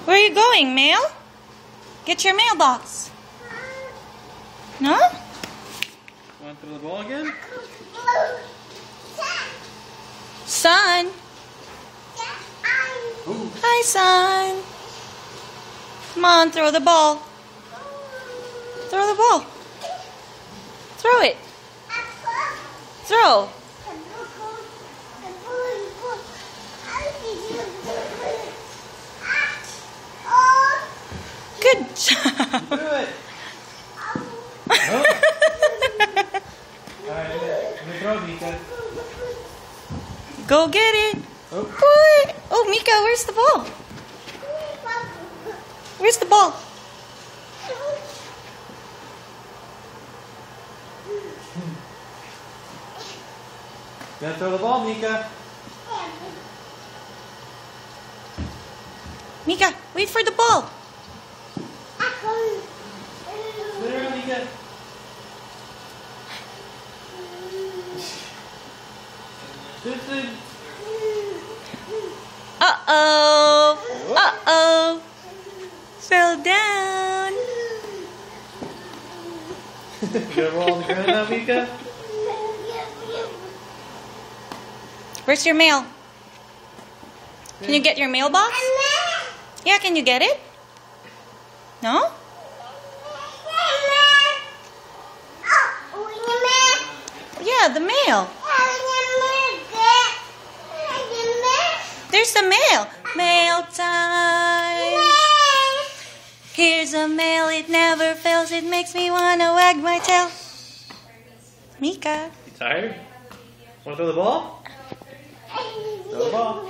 Where are you going, mail? Get your mailbox. No? Want to throw the ball again? Son. Ooh. Hi, son. Come on, throw the ball. Throw the ball. Throw it. Throw. Good job. Do it. Oh. Alright, let me throw, Mika. Go get it. Oh. Boy. Oh, Mika, where's the ball? Where's the ball? Gotta throw the ball, Mika. Mika, wait for the ball. There, Mika. Uh-oh. Uh-oh. Fell down. You gotta roll on the ground now, Mika? Where's your mail? Can you get your mailbox? Yeah, can you get it? No? Yeah, the mail. There's the mail. Mail time. Here's a mail, it never fails. It makes me want to wag my tail. Mika. You tired? Want to throw the ball? Throw the ball.